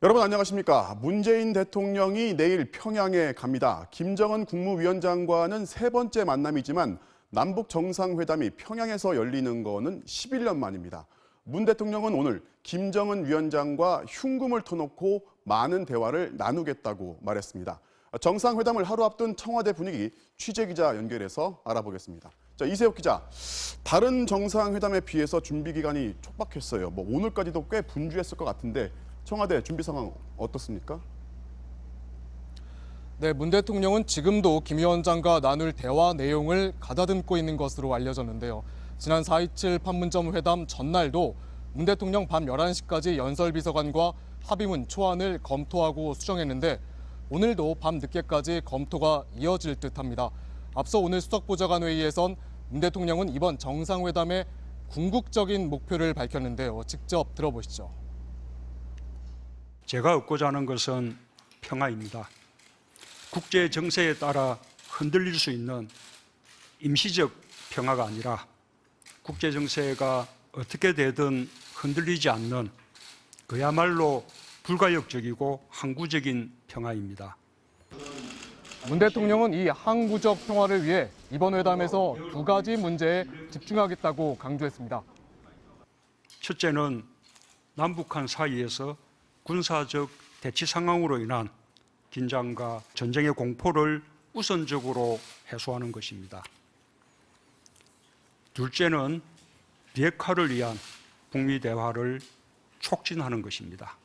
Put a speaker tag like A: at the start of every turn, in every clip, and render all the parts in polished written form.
A: 여러분 안녕하십니까? 문재인 대통령이 내일 평양에 갑니다. 김정은 국무위원장과는 세 번째 만남이지만 남북 정상회담이 평양에서 열리는 거는 11년 만입니다. 문 대통령은 오늘 김정은 위원장과 흉금을 터놓고 많은 대화를 나누겠다고 말했습니다. 정상회담을 하루 앞둔 청와대 분위기 취재기자 연결해서 알아보겠습니다. 자, 이세혁 기자, 다른 정상회담에 비해서 준비 기간이 촉박했어요. 오늘까지도 꽤 분주했을 것 같은데 청와대 준비 상황 어떻습니까?
B: 네, 문 대통령은 지금도 김 위원장과 나눌 대화 내용을 가다듬고 있는 것으로 알려졌는데요. 지난 4.27 판문점 회담 전날도 문 대통령 밤 11시까지 연설비서관과 합의문 초안을 검토하고 수정했는데 오늘도 밤 늦게까지 검토가 이어질 듯합니다. 앞서 오늘 수석보좌관 회의에선 문 대통령은 이번 정상회담의 궁극적인 목표를 밝혔는데요. 직접 들어보시죠.
C: 제가 얻고자 하는 것은 평화입니다. 국제 정세에 따라 흔들릴 수 있는 임시적 평화가 아니라 국제 정세가 어떻게 되든 흔들리지 않는 그야말로 불가역적이고 항구적인 평화입니다.
B: 문 대통령은 이 항구적 평화를 위해 이번 회담에서 두 가지 문제에 집중하겠다고 강조했습니다.
C: 첫째는 남북한 사이에서 군사적 대치 상황으로 인한 긴장과 전쟁의 공포를 우선적으로 해소하는 것입니다. 둘째는 비핵화를 위한 북미 대화를 촉진하는 것입니다.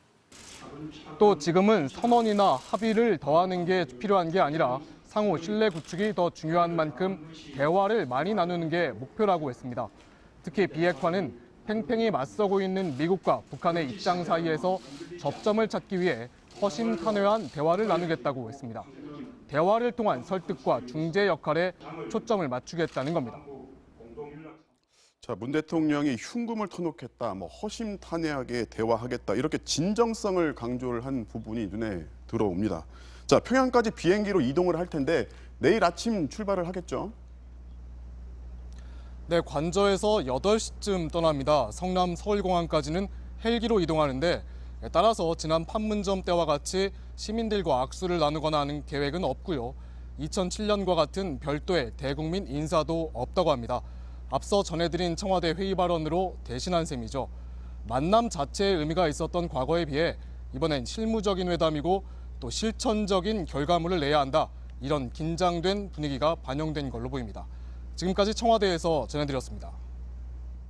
B: 또 지금은 선언이나 합의를 더하는 게 필요한 게 아니라 상호 신뢰 구축이 더 중요한 만큼 대화를 많이 나누는 게 목표라고 했습니다. 특히 비핵화는 팽팽히 맞서고 있는 미국과 북한의 입장 사이에서 접점을 찾기 위해 허심탄회한 대화를 나누겠다고 했습니다. 대화를 통한 설득과 중재 역할에 초점을 맞추겠다는 겁니다.
A: 자, 문 대통령이 흉금을 터놓겠다, 허심탄회하게 대화하겠다 이렇게 진정성을 강조를 한 부분이 눈에 들어옵니다. 자, 평양까지 비행기로 이동을 할 텐데 내일 아침 출발을 하겠죠?
B: 네, 관저에서 8시쯤 떠납니다. 성남 서울공항까지는 헬기로 이동하는데 따라서 지난 판문점 때와 같이 시민들과 악수를 나누거나 하는 계획은 없고요. 2007년과 같은 별도의 대국민 인사도 없다고 합니다. 앞서 전해드린 청와대 회의 발언으로 대신한 셈이죠. 만남 자체의 의미가 있었던 과거에 비해 이번엔 실무적인 회담이고 또 실천적인 결과물을 내야 한다. 이런 긴장된 분위기가 반영된 걸로 보입니다. 지금까지 청와대에서 전해드렸습니다.